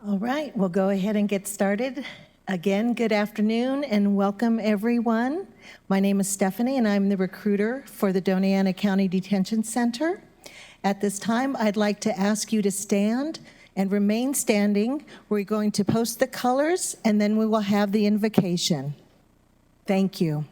All right, we'll go ahead and get started. Again, good afternoon and welcome everyone. My name is Stephanie and I'm the recruiter for the Doña County Detention Center. At this time, I'd like to ask you to stand and remain standing. We're going to post the colors and then we will have the invocation. Thank you.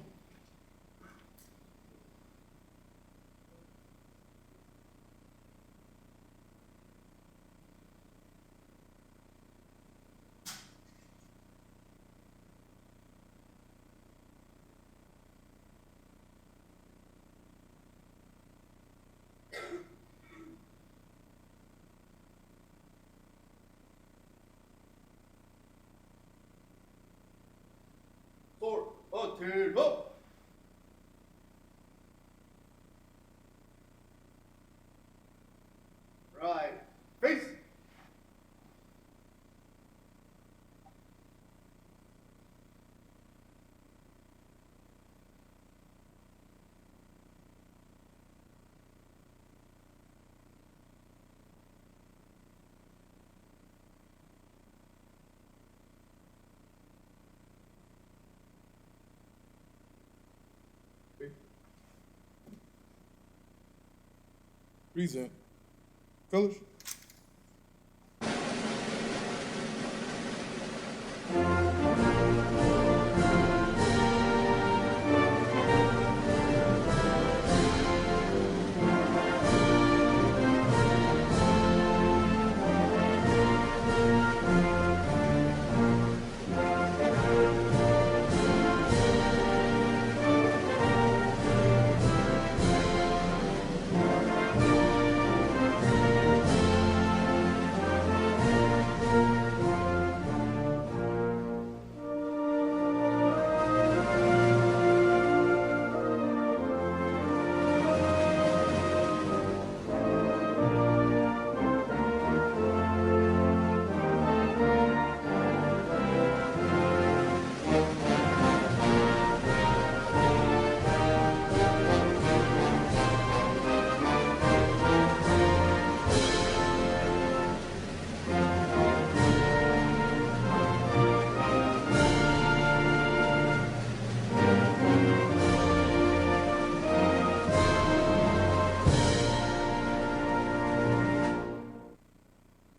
S.O.R.T. Right, face. Present. Fellas.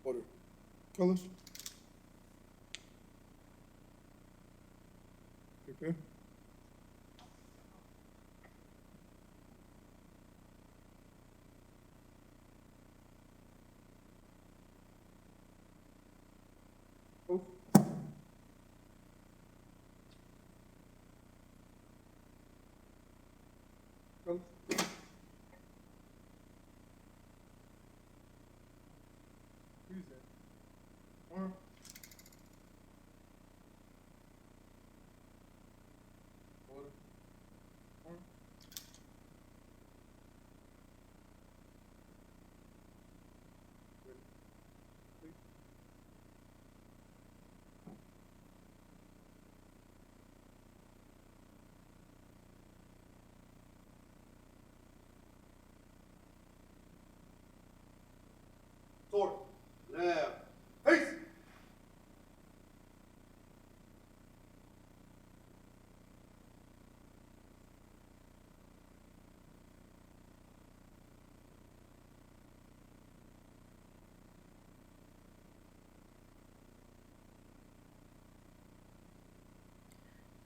Order. Fellas. Prepare. Oath. Fellas. Present. Arm. Order. Arm. Ready. Please. S.O.R.T. Left, face.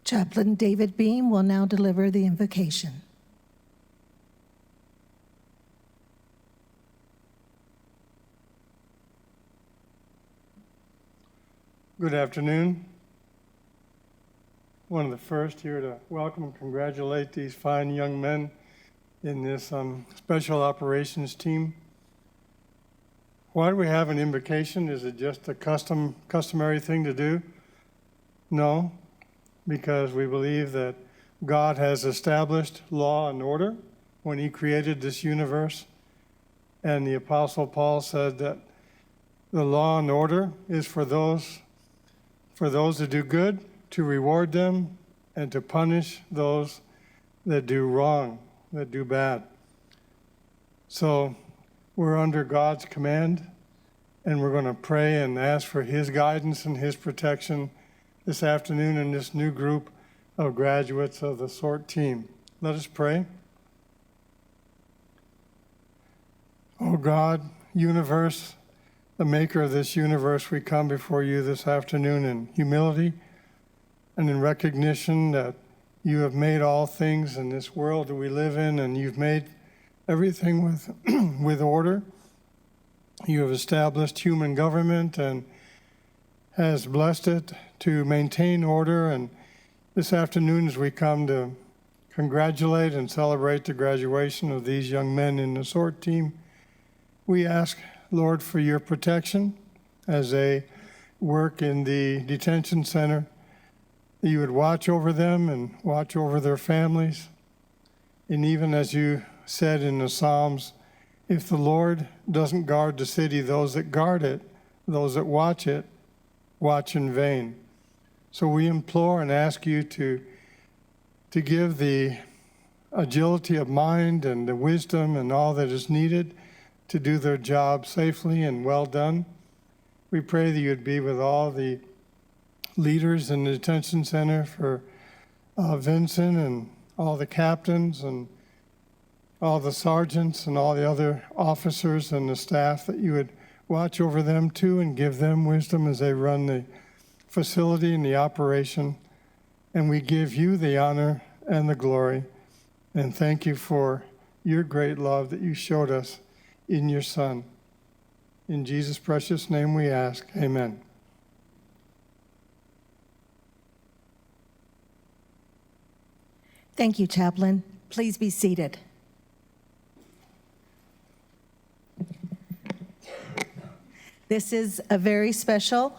Chaplain David Beam will now deliver the invocation. Good afternoon. One of the first here to welcome and congratulate these fine young men in this special operations team. Why do we have an invocation? Is it just a customary thing to do? No, because we believe that God has established law and order when he created this universe. And the Apostle Paul said that the law and order is for those that do good, to reward them, and to punish those that do wrong, that do bad. So we're under God's command, and we're going to pray and ask for his guidance and his protection this afternoon in this new group of graduates of the S.O.R.T team. Let us pray. Oh God, universe, the maker of this universe, we come before you this afternoon in humility and in recognition that you have made all things in this world that we live in, and you've made everything with, with order. You have established human government and has blessed it to maintain order. And this afternoon, as we come to congratulate and celebrate the graduation of these young men in the S.O.R.T team, we ask, Lord, for your protection as they work in the detention center, that you would watch over them and watch over their families. And even as you said in the Psalms, if the Lord doesn't guard the city, those that guard it, those that watch it, watch in vain. So we implore and ask you to give the agility of mind and the wisdom and all that is needed to do their job safely and well done. We pray that you'd be with all the leaders in the detention center, for Vincent and all the captains and all the sergeants and all the other officers and the staff, that you would watch over them too and give them wisdom as they run the facility and the operation. And we give you the honor and the glory, and thank you for your great love that you showed us in your Son. In Jesus' precious name we ask, amen. Thank you, Chaplain. Please be seated. This is a very special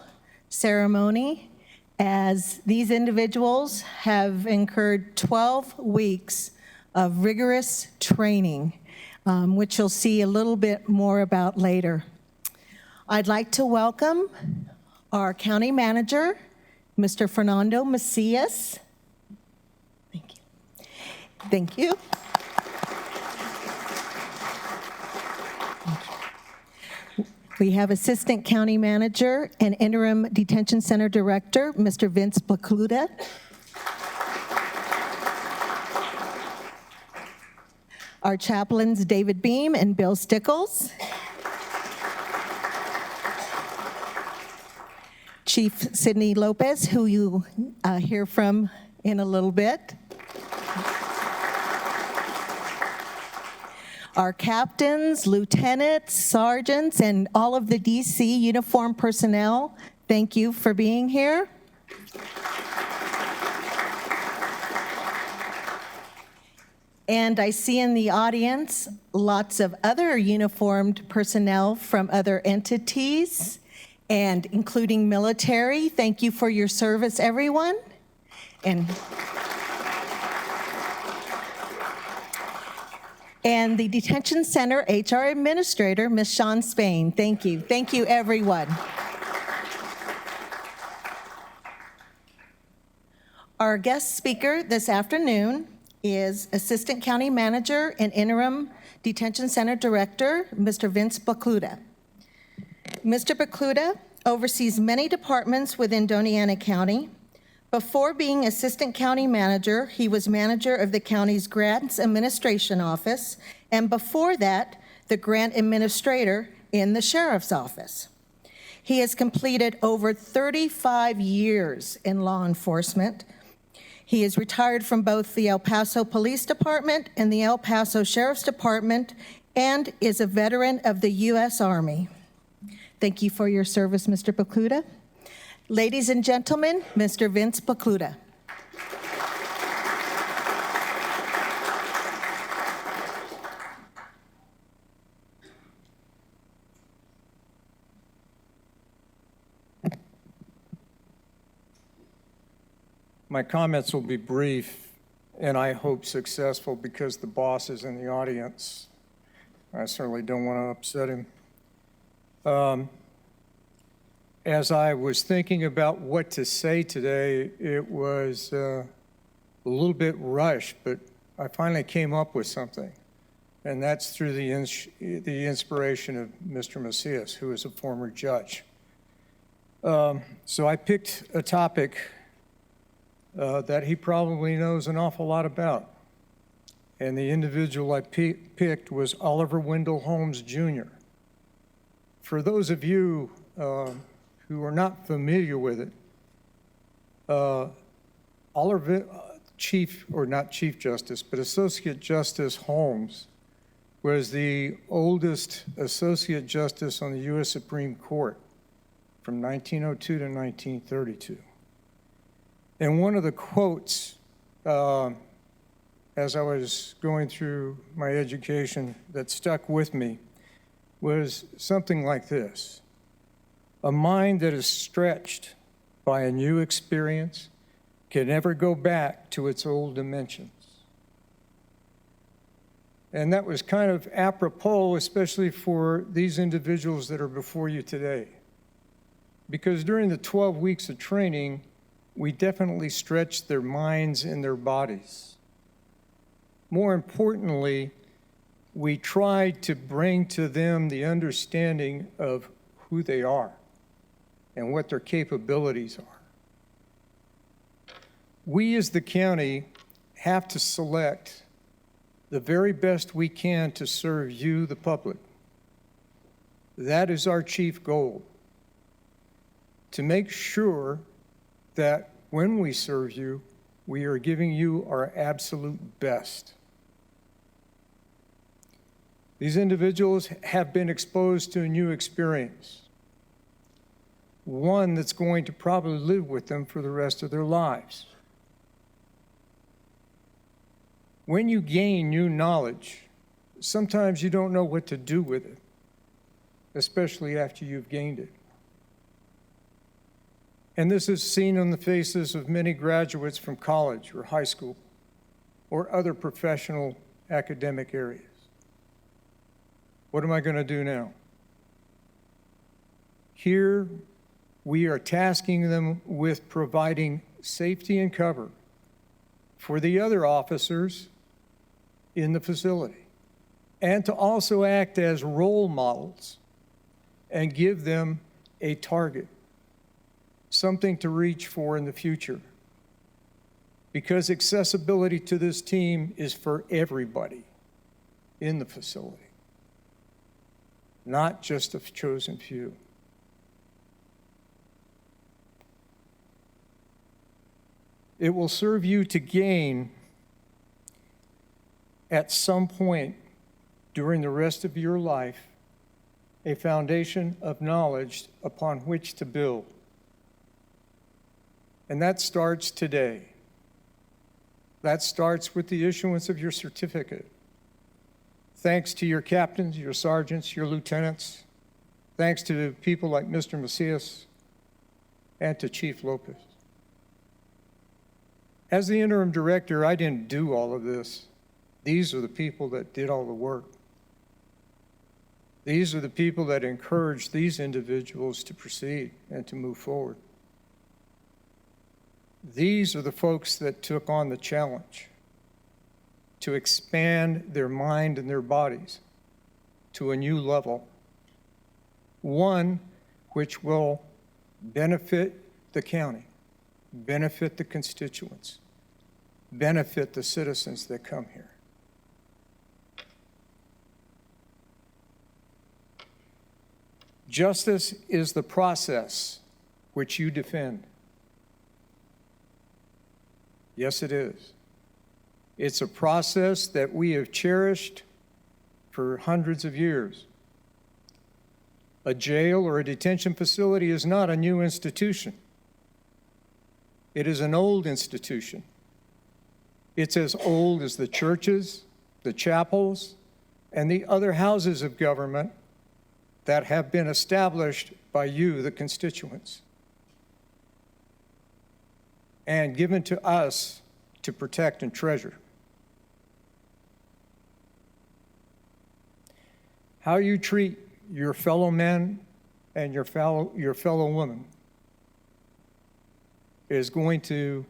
ceremony, as these individuals have incurred 12 weeks of rigorous training, which you'll see a little bit more about later. I'd like to welcome our county manager, Mr. Fernando Macias. Thank you. Thank you. We have Assistant County Manager and Interim Detention Center Director, Mr. Vince Bacluda. Our chaplains, David Beam and Bill Stickles. Chief Sidney Lopez, who you hear from in a little bit. Our captains, lieutenants, sergeants, and all of the DC uniformed personnel, thank you for being here. And I see in the audience lots of other uniformed personnel from other entities, and including military. Thank you for your service, everyone. And the Detention Center HR Administrator, Ms. Shawn Spain. Thank you. Thank you, everyone. Our guest speaker this afternoon is Assistant County Manager and Interim Detention Center Director, Mr. Vince Bacluda. Mr. Bacluda oversees many departments within Doña County. Before being Assistant County Manager, he was manager of the county's Grants Administration Office, and before that, the Grant Administrator in the Sheriff's Office. He has completed over 35 years in law enforcement. He is retired from both the El Paso Police Department and the El Paso Sheriff's Department, and is a veteran of the U.S. Army. Thank you for your service, Mr. Bacluda. Ladies and gentlemen, Mr. Vince Bacluda. My comments will be brief, and I hope successful, because the boss is in the audience. I certainly don't want to upset him. As I was thinking about what to say today, it was a little bit rushed, but I finally came up with something. and that's through the inspiration of Mr. Macias, who is a former judge. So I picked a topic that he probably knows an awful lot about. And the individual I picked was Oliver Wendell Holmes Jr. For those of you who are not familiar with it, Oliver, not Chief Justice, but Associate Justice Holmes was the oldest Associate Justice on the U.S. Supreme Court from 1902 to 1932. And one of the quotes, as I was going through my education that stuck with me, was something like this: a mind that is stretched by a new experience can never go back to its old dimensions. And that was kind of apropos, especially for these individuals that are before you today. Because during the 12 weeks of training, we definitely stretched their minds and their bodies. More importantly, we tried to bring to them the understanding of who they are and what their capabilities are. We as the county have to select the very best we can to serve you, the public. That is our chief goal, to make sure that when we serve you, we are giving you our absolute best. These individuals have been exposed to a new experience, one that's going to probably live with them for the rest of their lives. When you gain new knowledge, sometimes you don't know what to do with it, especially after you've gained it. And this is seen on the faces of many graduates from college or high school or other professional academic areas. What am I going to do now? Here, we are tasking them with providing safety and cover for the other officers in the facility, and to also act as role models and give them a target, something to reach for in the future. Because accessibility to this team is for everybody in the facility, not just a chosen few. It will serve you to gain at some point during the rest of your life a foundation of knowledge upon which to build. And that starts today. That starts with the issuance of your certificate. Thanks to your captains, your sergeants, your lieutenants, thanks to people like Mr. Macias and to Chief Lopez. As the interim director, I didn't do all of this. These are the people that did all the work. These are the people that encouraged these individuals to proceed and to move forward. These are the folks that took on the challenge to expand their mind and their bodies to a new level, one which will benefit the county, benefit the constituents, benefit the citizens that come here. Justice is the process which you defend. Yes, it is. It's a process that we have cherished for hundreds of years. A jail or a detention facility is not a new institution. It is an old institution. It's as old as the churches, the chapels, and the other houses of government that have been established by you, the constituents, and given to us to protect and treasure. How you treat your fellow men and your fellow women is going to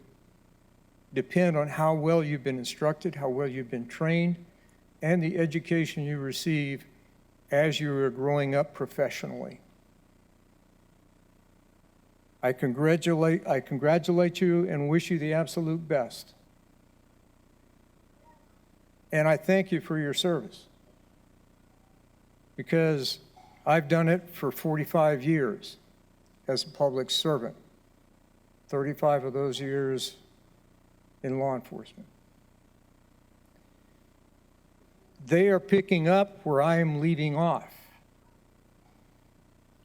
depend on how well you've been instructed, how well you've been trained, and the education you receive as you are growing up professionally. I congratulate you and wish you the absolute best. And I thank you for your service, because I've done it for 45 years as a public servant, 35 of those years in law enforcement. They are picking up where I am leaving off.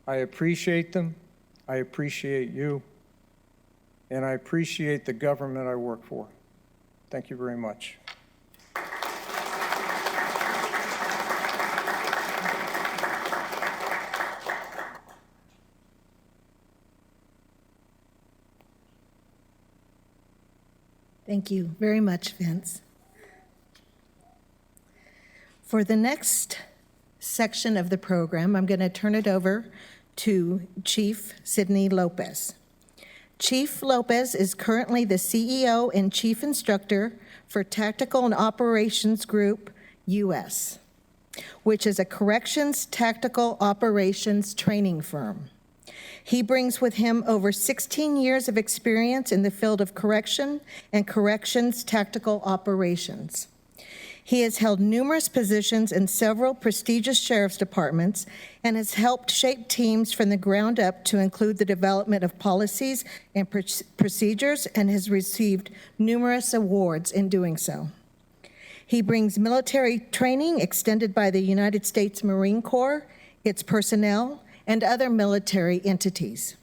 I appreciate them, I appreciate you, and I appreciate the government I work for. Thank you very much. Thank you very much, Vince. For the next section of the program, I'm going to turn it over to Chief Sidney Lopez. Chief Lopez is currently the CEO and Chief Instructor for Tactical and Operations Group US, which is a corrections tactical operations training firm. He brings with him over 16 years of experience in the field of correction and corrections tactical operations. He has held numerous positions in several prestigious sheriff's departments and has helped shape teams from the ground up to include the development of policies and procedures, and has received numerous awards in doing so. He brings military training extended by the United States Marine Corps, its personnel, and other military entities.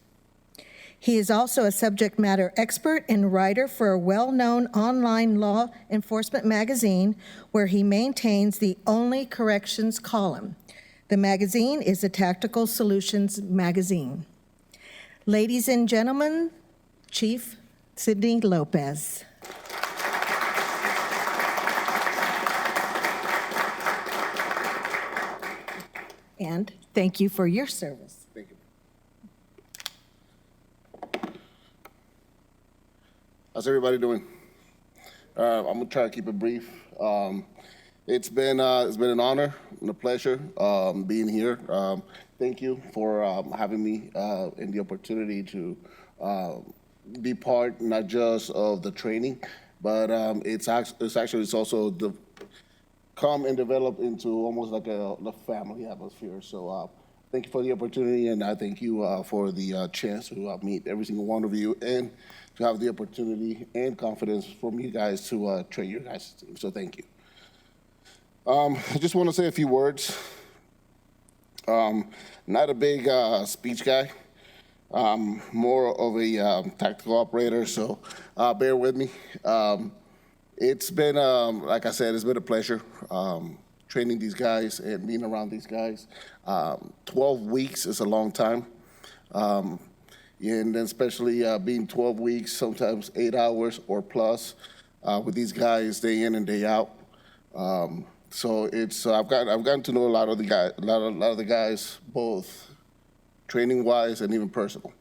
He is also a subject matter expert and writer for a well-known online law enforcement magazine where he maintains the only corrections column. The magazine is a Tactical Solutions magazine. Ladies and gentlemen, Chief Sidney Lopez. And thank you for your service. Thank you. How's everybody doing? I'm gonna try to keep it brief. It's been an honor and a pleasure being here. Thank you for having me and the opportunity to be part not just of the training, but it's also come and develop into almost like a family atmosphere. So thank you for the opportunity, and I thank you for the chance to meet every single one of you and to have the opportunity and confidence from you guys to train your guys' team. So thank you. I just want to say a few words. Not a big speech guy. More of a tactical operator, so bear with me. It's been, like I said, it's been a pleasure training these guys and being around these guys. 12 weeks is a long time. And then especially being 12 weeks, sometimes 8 hours or plus with these guys day in and day out. So it's I've gotten to know a lot of the guys, both training wise and even personal.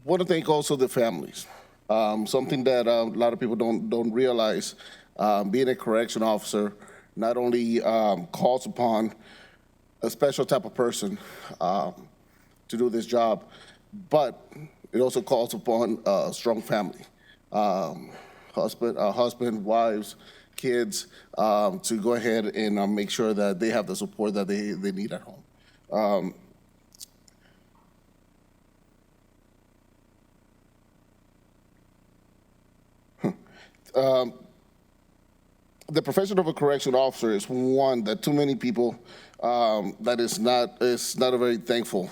Want to thank also the families. Something that a lot of people don't realize. Being a correction officer not only calls upon a special type of person to do this job, but it also calls upon a strong family, husband, wives, kids, to go ahead and make sure that they have the support that they need at home. The profession of a correction officer is one that too many people that is not a very thankful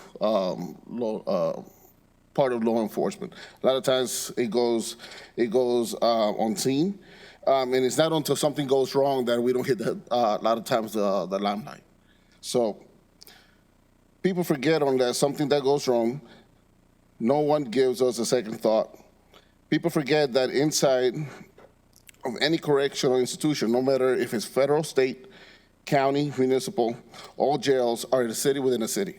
part of law enforcement. A lot of times it goes unseen, and it's not until something goes wrong that we don't hit a lot of times the limelight. So people forget on that something that goes wrong, no one gives us a second thought. People forget that inside of any correctional institution, no matter if it's federal, state, county, municipal, all jails are in a city within a city.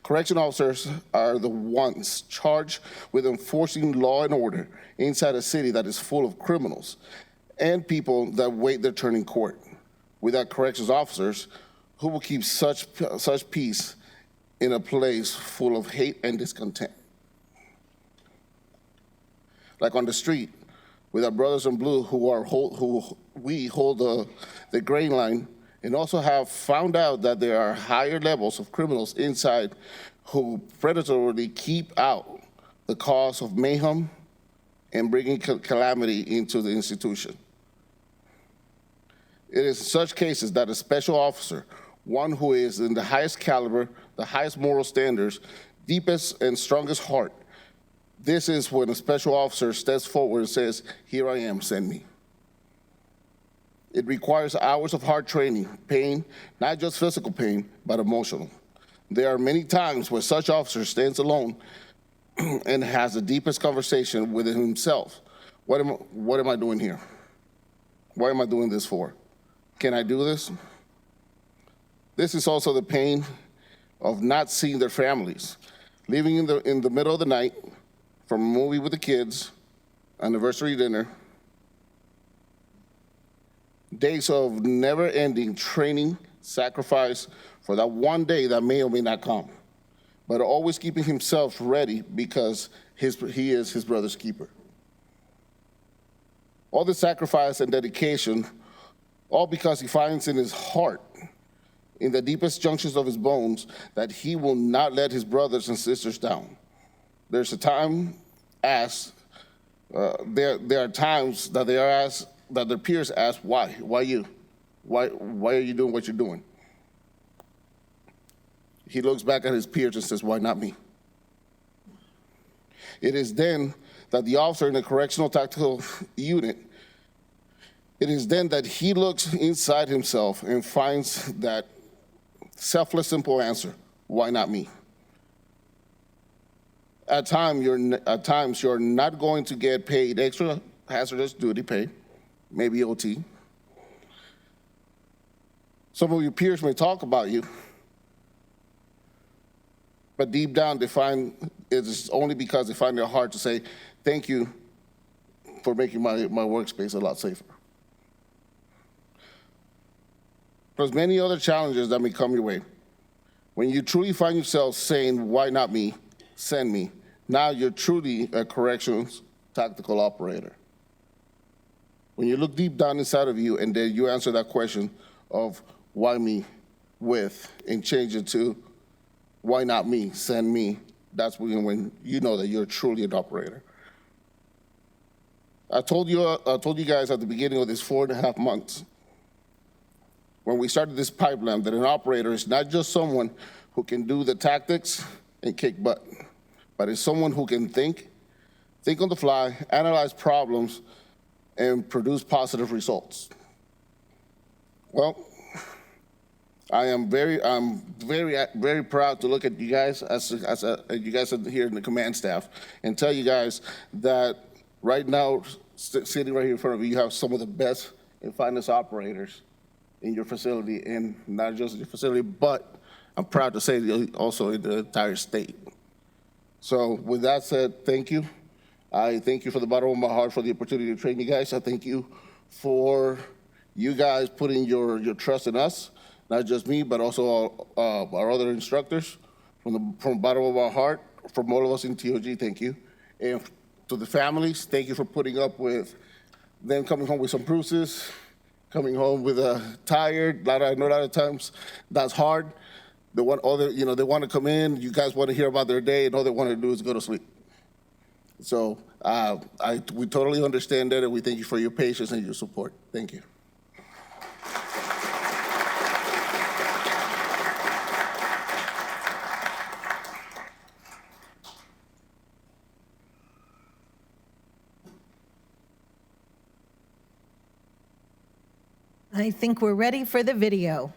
Correction officers are the ones charged with enforcing law and order inside a city that is full of criminals and people that wait their turn in court. Without corrections officers, who will keep such peace in a place full of hate and discontent? Like on the street, with our brothers in blue who we hold the grain line, and also have found out that there are higher levels of criminals inside who predatorily keep out the cause of mayhem and bringing calamity into the institution. It is in such cases that a special officer, one who is in the highest caliber, the highest moral standards, deepest and strongest heart, this is when a special officer steps forward and says, "Here I am, send me." It requires hours of hard training, pain, not just physical pain, but emotional. There are many times where such officer stands alone and has the deepest conversation with himself. What am I doing here? What am I doing this for? Can I do this? This is also the pain of not seeing their families, leaving in the middle of the night from a movie with the kids, anniversary dinner, days of never-ending training, sacrifice for that one day that may or may not come, but always keeping himself ready because he is his brother's keeper. All the sacrifice and dedication, all because he finds in his heart, in the deepest junctions of his bones, that he will not let his brothers and sisters down. There's a time there are times that they are asked, that their peers ask, why? Why you? Why are you doing what you're doing? He looks back at his peers and says, why not me? It is then that the officer in the correctional tactical unit, it is then that he looks inside himself and finds that selfless, simple answer, why not me? At times, you're not going to get paid extra hazardous duty pay, maybe OT. Some of your peers may talk about you, but deep down they find it's only because they find it hard to say, thank you for making my workspace a lot safer. There's many other challenges that may come your way. When you truly find yourself saying, why not me, send me, now you're truly a corrections tactical operator. When you look deep down inside of you and then you answer that question of why me with and change it to why not me, send me, that's when you know that you're truly an operator. I told you guys at the beginning of this 4.5 months, when we started this pipeline, that an operator is not just someone who can do the tactics and kick butt, but it's someone who can think on the fly, analyze problems, and produce positive results. Well, I'm very proud to look at you guys as you guys are here in the command staff and tell you guys that right now, sitting right here in front of you, you have some of the best and finest operators in your facility, and not just your facility, but I'm proud to say also in the entire state. So with that said, thank you. I thank you for the bottom of my heart for the opportunity to train you guys. I thank you for you guys putting your trust in us, not just me, but also our other instructors. From the bottom of our heart, from all of us in TOG, thank you. And to the families, thank you for putting up with them coming home with some bruises, coming home with tired. I know a lot of times that's hard. They want they want to come in. You guys want to hear about their day, and all they want to do is go to sleep. So we totally understand that, and we thank you for your patience and your support. Thank you. I think we're ready for the video.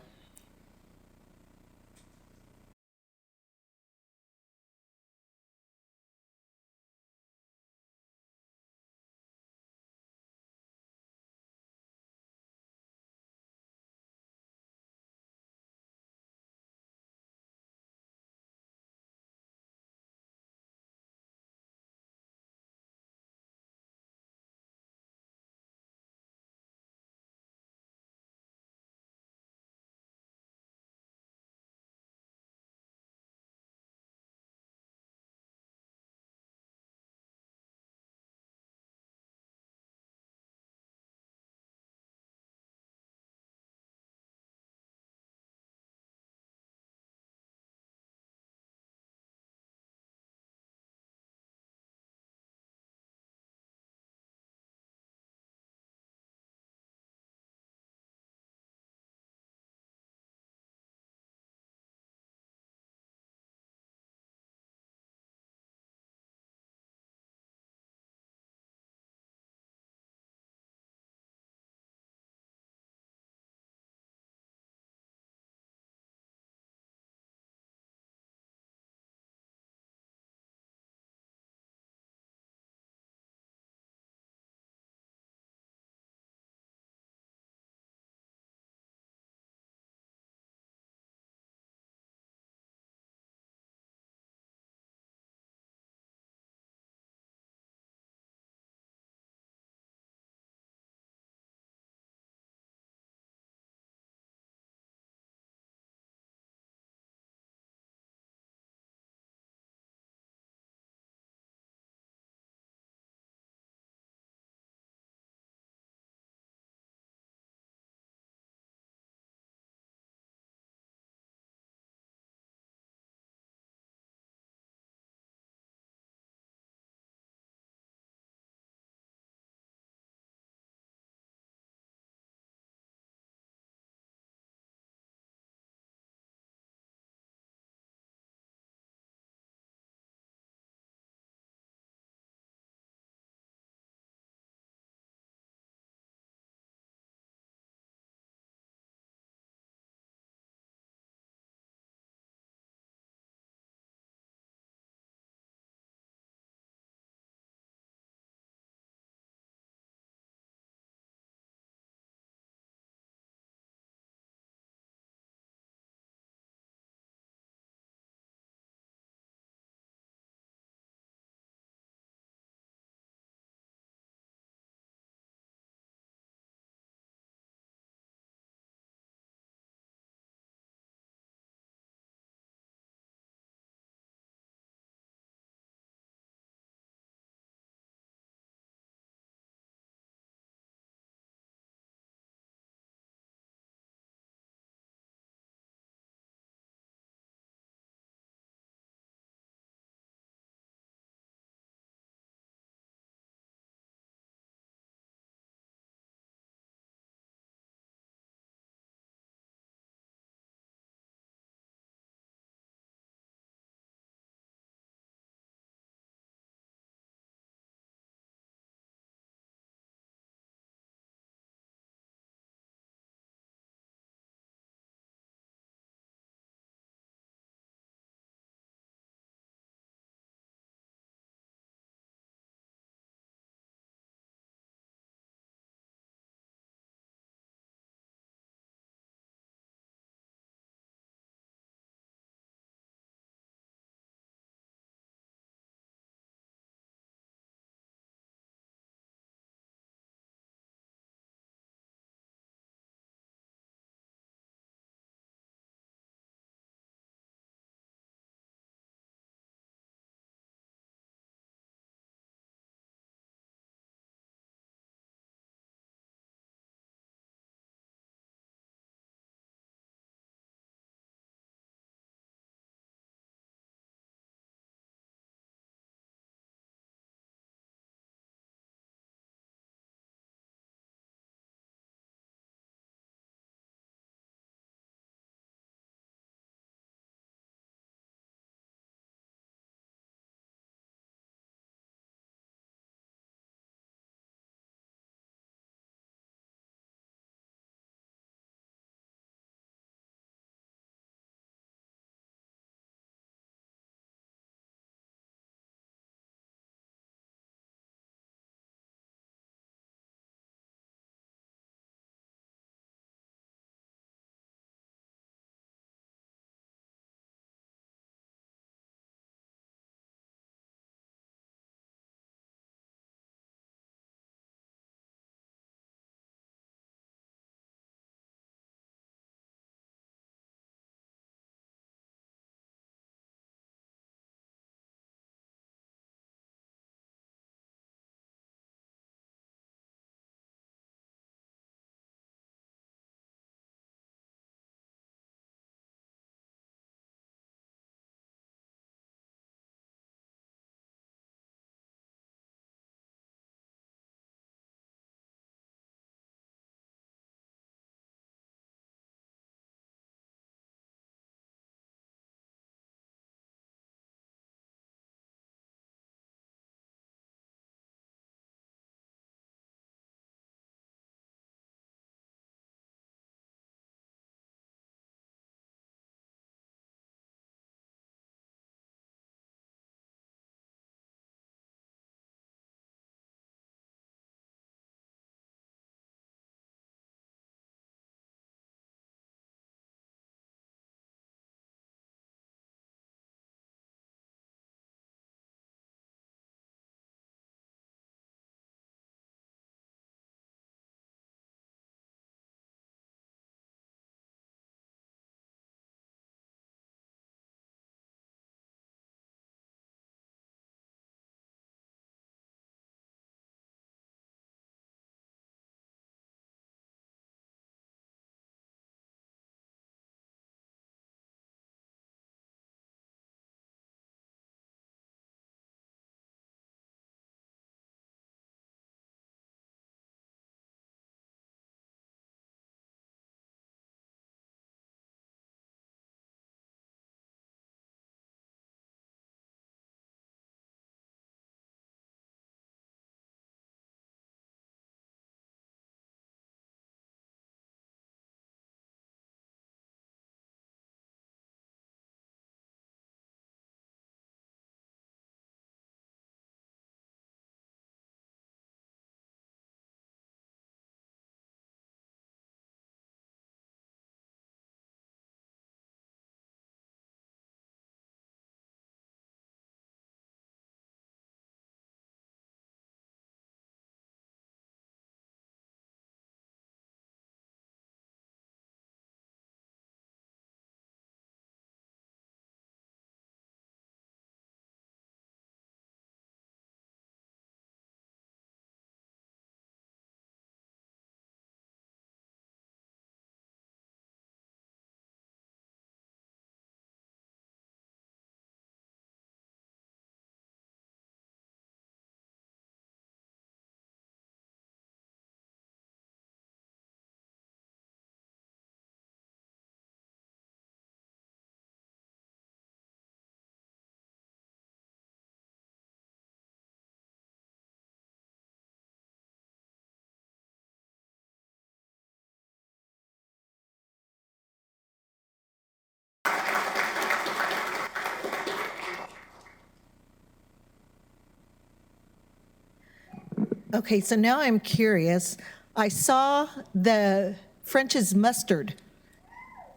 Okay, so now I'm curious. I saw the French's mustard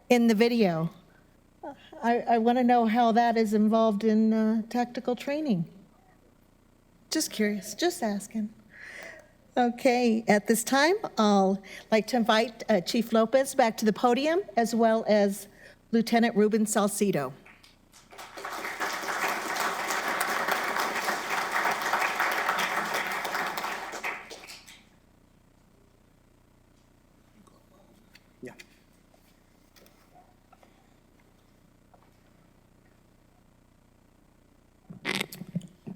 in the video. I want to know how that is involved in tactical training. Just curious, just asking. Okay, at this time, I'll like to invite Chief Lopez back to the podium, as well as Lieutenant Ruben Salcido.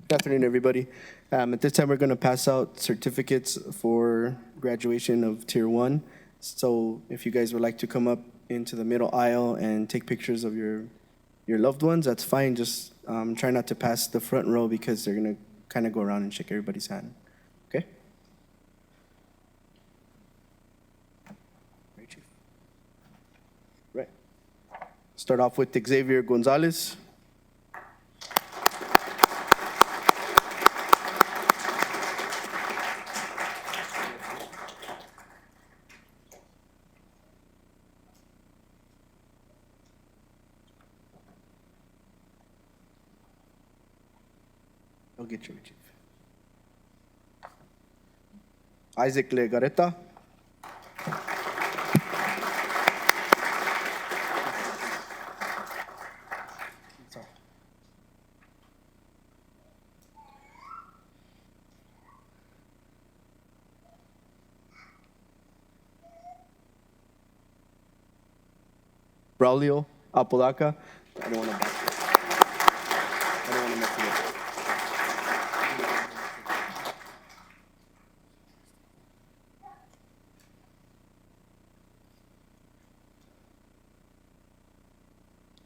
Good afternoon, everybody. At this time, we're going to pass out certificates for graduation of Tier 1. So if you guys would like to come up into the middle aisle and take pictures of your loved ones, that's fine. Just try not to pass the front row because they're going to kind of go around and shake everybody's hand. Okay? Right, Chief. Right. Start off with Xavier Gonzalez. I'll get you, Chief. Isaac Legareta. Braulio Apodaca. I don't want to mess it up.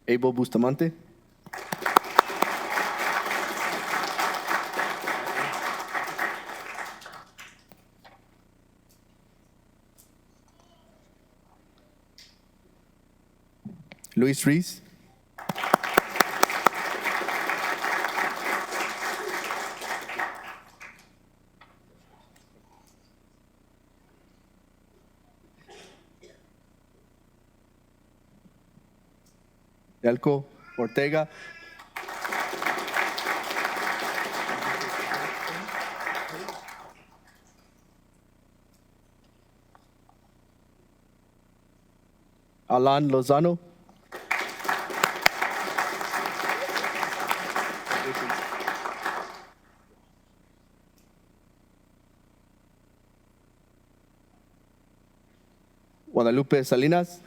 Abel Bustamante. Luis Reese. Delco Ortega. Alan Lozano. Guadalupe Salinas.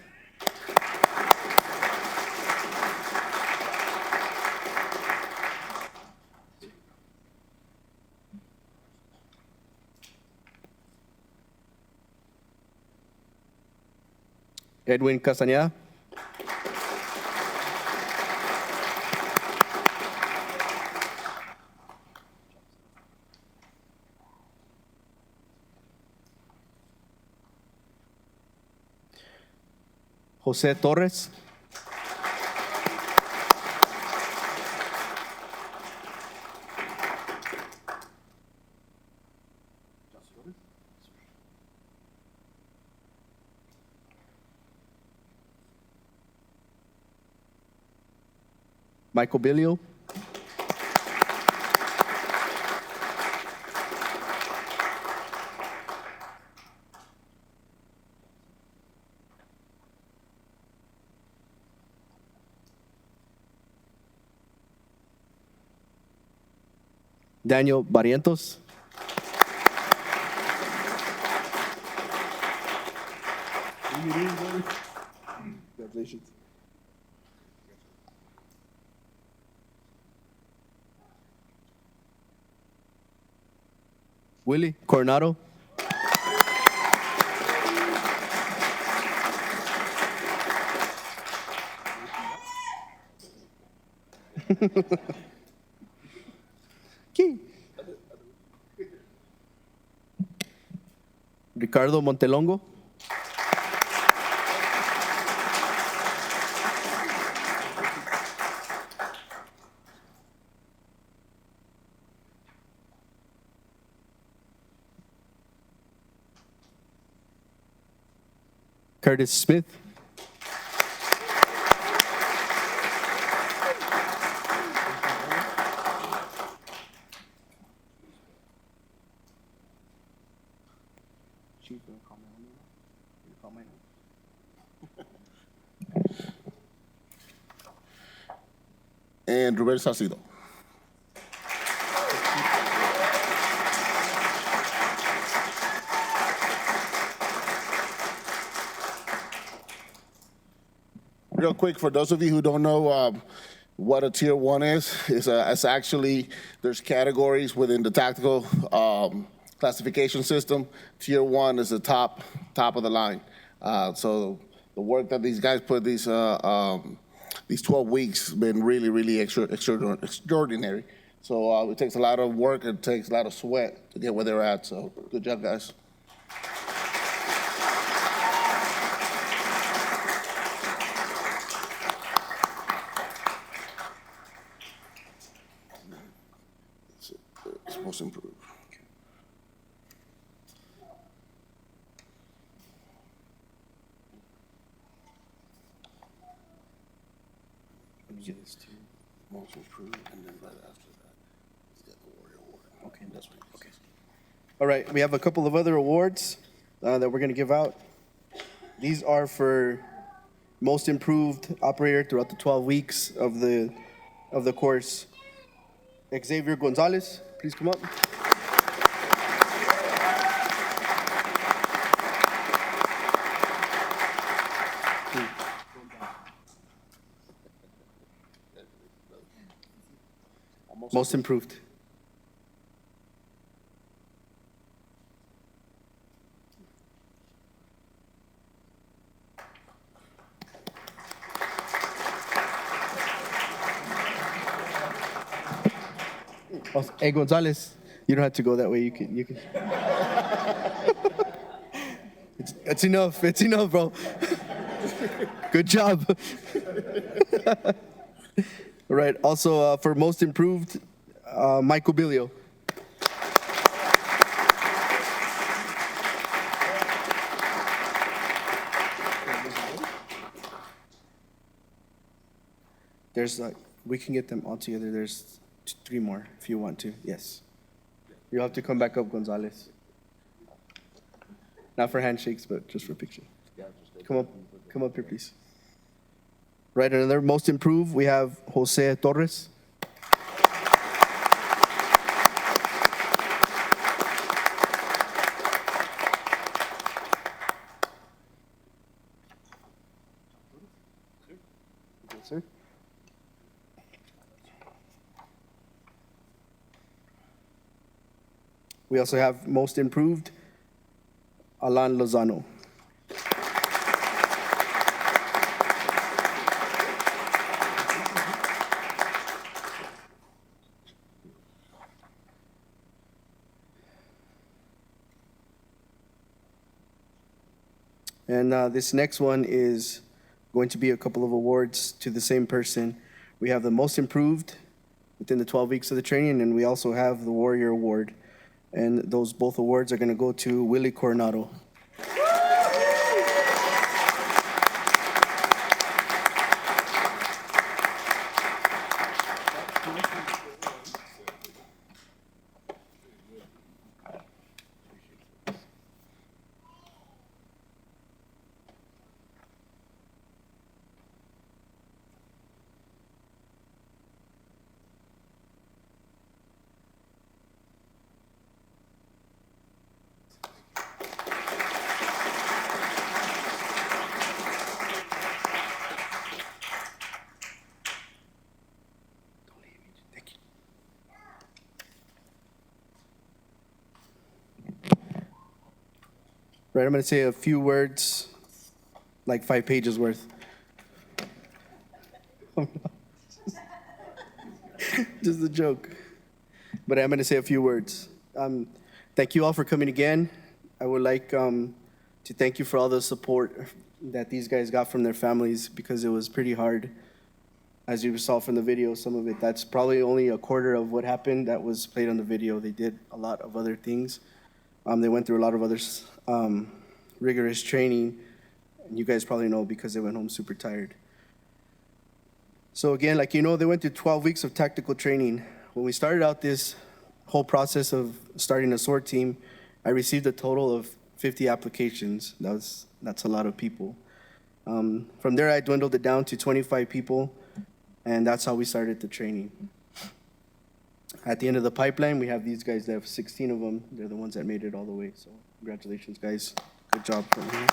Edwin Castañeda. José Torres. Michael Bilio. Daniel Barrientos. Congratulations. Willie Coronado. Key. Ricardo Montelongo. Curtis Smith. And Roberto Salcido. Real quick, for those of you who don't know what a Tier 1 is, it's actually, there's categories within the tactical classification system. Tier 1 is the top of the line. So the work that these guys put these 12 weeks been really extraordinary. So it takes a lot of work, it takes a lot of sweat to get where they're at. So good job, guys. It's most improved. Most improved, and then right after that, let's get the Warrior Award. Okay, that's right. Okay. All right, we have a couple of other awards that we're going to give out. These are for most improved operator throughout the 12 weeks of the course. Xavier Gonzalez, please come up. Most improved. Hey, Gonzalez, you don't have to go that way. You can. It's enough. It's enough, bro. Good job. All right. Also, for most improved, Michael Bilio. There's we can get them all together. There's 3 more if you want to. Yes. You'll have to come back up, Gonzalez. Not for handshakes, but just for a picture. Come up here, please. Right, another most improved, we have Jose Torres. Yes, sir. We also have most improved, Alan Lozano. And this next one is going to be a couple of awards to the same person. We have the most improved within the 12 weeks of the training, and we also have the Warrior Award. And those both awards are going to go to Willie Coronado. Right, I'm going to say a few words, like 5 pages worth. Just a joke. But I'm going to say a few words. Thank you all for coming again. I would like to thank you for all the support that these guys got from their families, because it was pretty hard. As you saw from the video, some of it, that's probably only a quarter of what happened that was played on the video. They did a lot of other things. They went through a lot of other rigorous training, And you guys probably know because they went home super tired. So again, like you know, they went through 12 weeks of tactical training. When we started out this whole process of starting a S.O.R.T team, I received a total of 50 applications. That's a lot of people. From there, I dwindled it down to 25 people, and that's how we started the training. At the end of the pipeline, we have these guys. They have 16 of them. They're the ones that made it all the way. So congratulations, guys. Good job from here.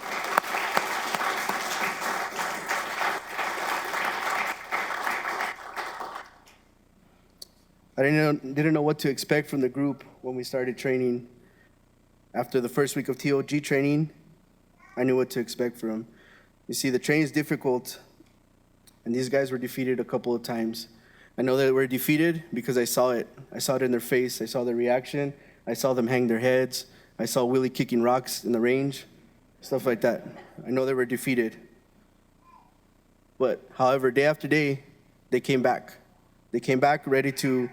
I didn't know what to expect from the group when we started training. After the first week of TOG training, I knew what to expect from them. You see, the training is difficult, and these guys were defeated a couple of times. I know they were defeated because I saw it. I saw it in their face. I saw their reaction. I saw them hang their heads. I saw Willie kicking rocks in the range, stuff like that. I know they were defeated. But, however, day after day, they came back. They came back ready to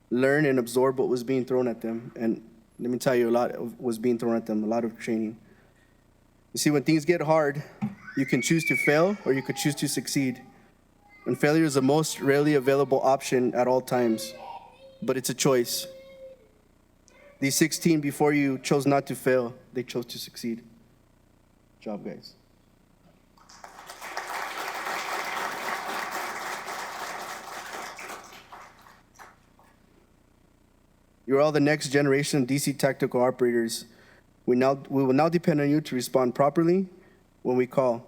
learn and absorb what was being thrown at them. And let me tell you, a lot was being thrown at them, a lot of training. You see, when things get hard, you can choose to fail or you could choose to succeed. And failure is the most rarely available option at all times, but it's a choice. These 16 before you chose not to fail, they chose to succeed. Good job, guys. You're all the next generation of DC tactical operators. We will now depend on you to respond properly when we call.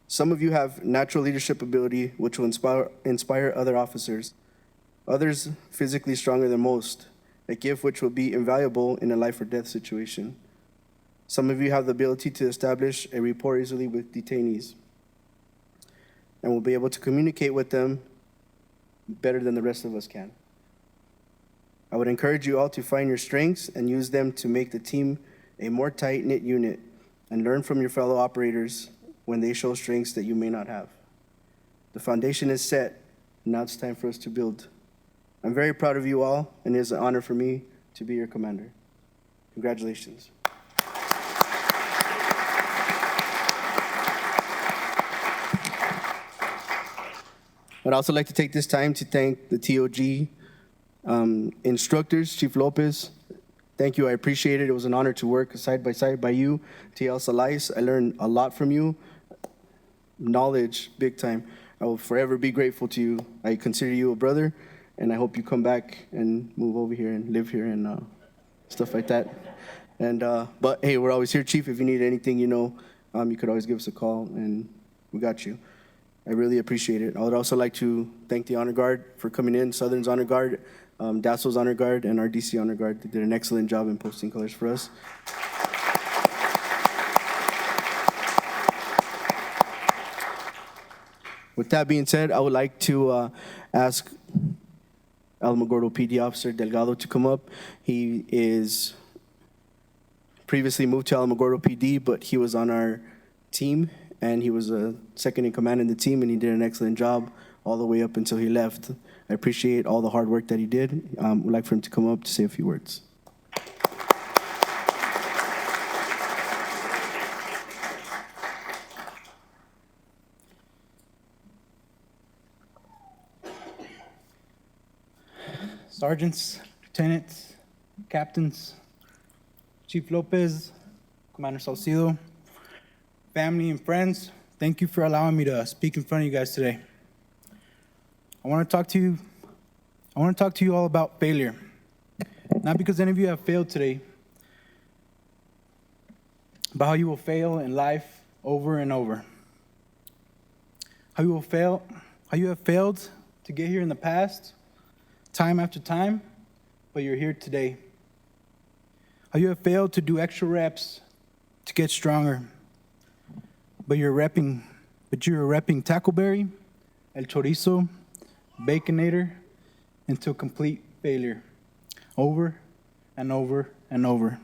Some of you have natural leadership ability, which will inspire other officers. Others physically stronger than most, a gift which will be invaluable in a life or death situation. Some of you have the ability to establish a rapport easily with detainees and will be able to communicate with them better than the rest of us can. I would encourage you all to find your strengths and use them to make the team a more tight-knit unit and learn from your fellow operators when they show strengths that you may not have. The foundation is set, and now it's time for us to build. I'm very proud of you all, and it is an honor for me to be your commander. Congratulations. I'd also like to take this time to thank the TOG instructors, Chief Lopez. Thank you, I appreciate it. It was an honor to work side by side by you. TL Salais, I learned a lot from you. Knowledge, big time. I will forever be grateful to you. I consider you a brother, and I hope you come back and move over here and live here and stuff like that. And but hey, we're always here, Chief. If you need anything, you know, you could always give us a call, and we got you. I really appreciate it. I would also like to thank the Honor Guard for coming in, Southern's Honor Guard, Dasso's Honor Guard, and our DC Honor Guard. They did an excellent job in posting colors for us. With that being said, I would like to ask Alamogordo PD Officer Delgado to come up. He is previously moved to Alamogordo PD, but he was on our team, and he was a second in command in the team, and he did an excellent job all the way up until he left. I appreciate all the hard work that he did. Would like for him to come up to say a few words. Sergeants, lieutenants, captains, Chief Lopez, Commander Salcido, family and friends, thank you for allowing me to speak in front of you guys today. I want to talk to you all about failure. Not because any of you have failed today, but how you will fail in life over and over. How you have failed to get here in the past, time after time, but you're here today. How you have failed to do extra reps to get stronger, but you're repping Tackleberry, El Chorizo, Baconator, until complete failure, over and over and over.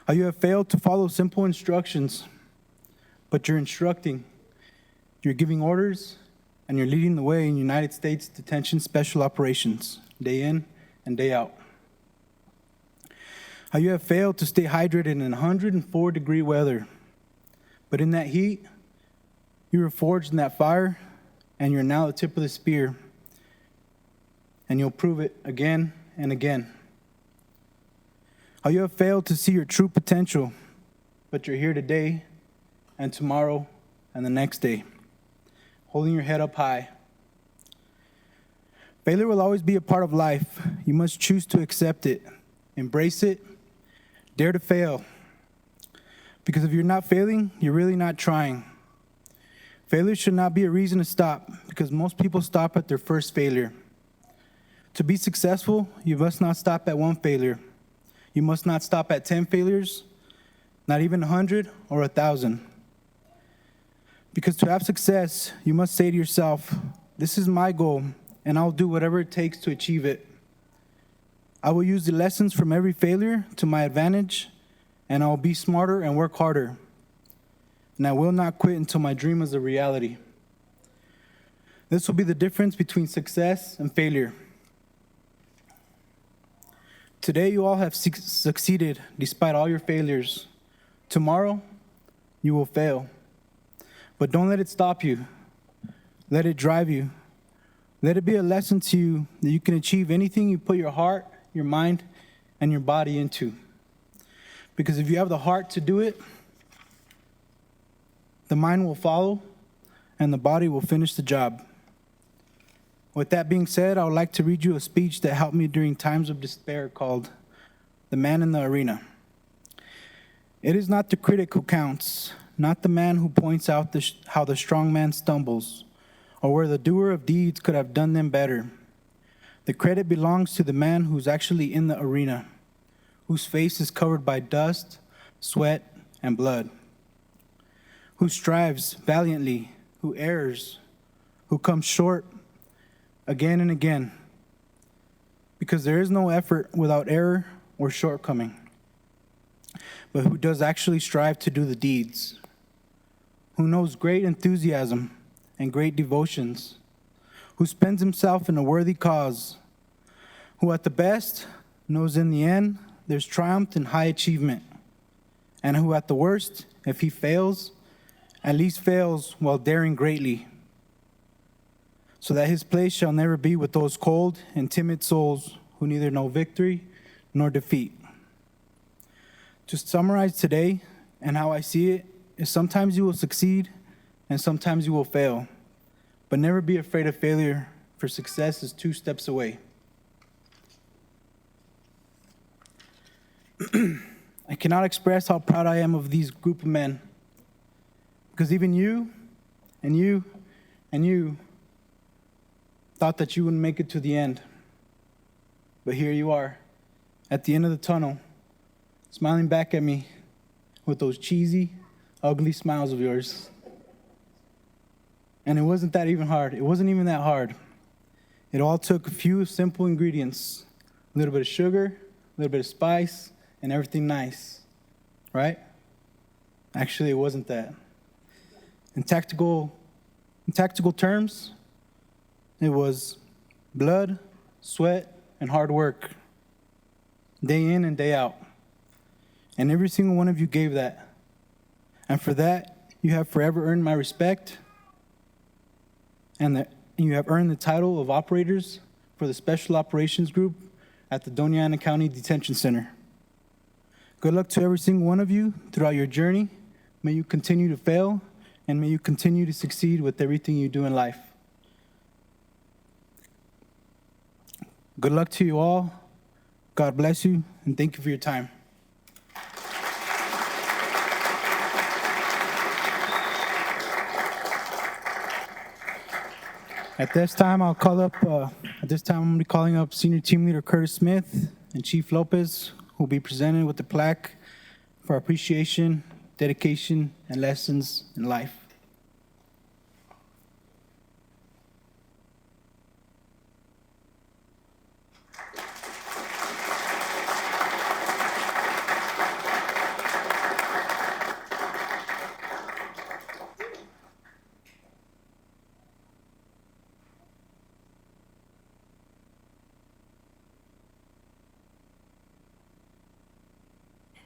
How you have failed to follow simple instructions, but you're instructing, you're giving orders, and you're leading the way in United States Detention Special Operations, day in and day out. How you have failed to stay hydrated in 104-degree weather, But in that heat, you were forged in that fire, and you're now the tip of the spear. And you'll prove it again and again. How you have failed to see your true potential, but you're here today and tomorrow and the next day, holding your head up high. Failure will always be a part of life. You must choose to accept it, embrace it, dare to fail. Because if you're not failing, you're really not trying. Failure should not be a reason to stop, because most people stop at their first failure. To be successful, you must not stop at one failure. You must not stop at 10 failures, not even 100 or 1,000. Because to have success, you must say to yourself, this is my goal, and I'll do whatever it takes to achieve it. I will use the lessons from every failure to my advantage, and I'll be smarter and work harder. And I will not quit until my dream is a reality. This will be the difference between success and failure. Today, you all have succeeded despite all your failures. Tomorrow, you will fail. But don't let it stop you. Let it drive you. Let it be a lesson to you that you can achieve anything you put your heart, your mind, and your body into. Because if you have the heart to do it, the mind will follow, and the body will finish the job. With that being said, I would like to read you a speech that helped me during times of despair called The Man in the Arena. It is not the critic who counts, not the man who points out how the strong man stumbles, or where the doer of deeds could have done them better. The credit belongs to the man who's actually in the arena, whose face is covered by dust, sweat, and blood, who strives valiantly, who errs, who comes short again and again, because there is no effort without error or shortcoming, but who does actually strive to do the deeds, who knows great enthusiasm and great devotions, who spends himself in a worthy cause, who at the best knows in the end there's triumph and high achievement, and who at the worst, if he fails, at least fails while daring greatly, so that his place shall never be with those cold and timid souls who neither know victory nor defeat. To summarize today and how I see it is sometimes you will succeed and sometimes you will fail, but never be afraid of failure, for success is 2 steps away. I cannot express how proud I am of these group of men, because even you and you and you thought that you wouldn't make it to the end. But here you are, at the end of the tunnel, smiling back at me with those cheesy, ugly smiles of yours. And it wasn't that even hard. It wasn't even that hard. It all took a few simple ingredients, a little bit of sugar, a little bit of spice, and everything nice, right? Actually, it wasn't that. In tactical terms, it was blood, sweat, and hard work, day in and day out. And every single one of you gave that. And for that, you have forever earned my respect, and you have earned the title of operators for the Special Operations Group at the Doña County Detention Center. Good luck to every single one of you throughout your journey. May you continue to fail, and may you continue to succeed with everything you do in life. Good luck to you all. God bless you, and thank you for your time. At this time, I'm going to be calling up Senior Team Leader Curtis Smith and Chief Lopez, who will be presented with the plaque for appreciation, dedication, and lessons in life.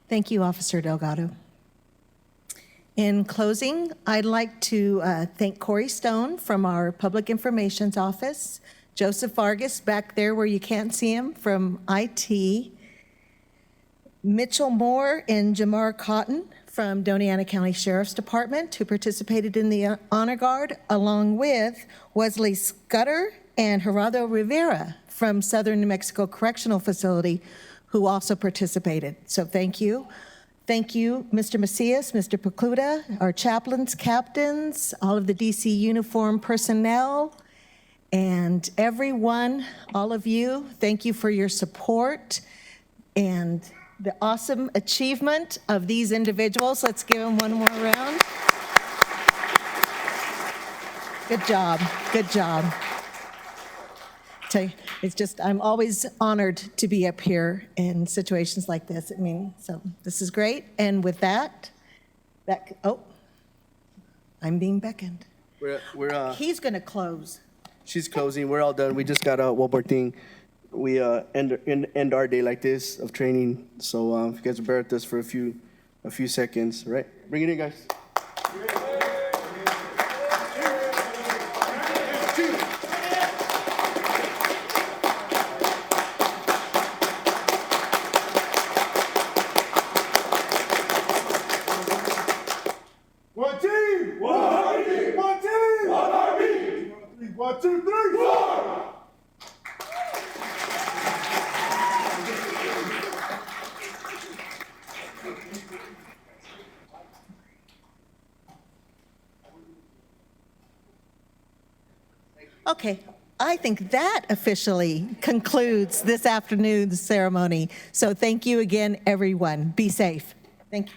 Thank you, Officer Delgado. In closing, I'd like to thank Corey Stone from our Public Information's Office, Joseph Vargas back there where you can't see him from IT, Mitchell Moore and Jamar Cotton from Doña County Sheriff's Department who participated in the Honor Guard, along with Wesley Scudder and Gerardo Rivera from Southern New Mexico Correctional Facility who also participated. So thank you. Thank you, Mr. Macias, Mr. Pecluda, our chaplains, captains, all of the DC uniform personnel, and everyone, all of you, thank you for your support and the awesome achievement of these individuals. Let's give them one more round. Good job, good job. Tell you, it's just, I'm always honored to be up here in situations like this. I mean, so this is great. And with that, oh, I'm being beckoned. He's gonna close. She's closing. We're all done. We just got one more thing. We end our day like this of training. So if you guys will bear with us for a few seconds, right? Bring it in, guys. One team! One army! One team! One army! 1, 2, 3, 4! Okay, I think that officially concludes this afternoon's ceremony. So thank you again, everyone. Be safe. Thank you.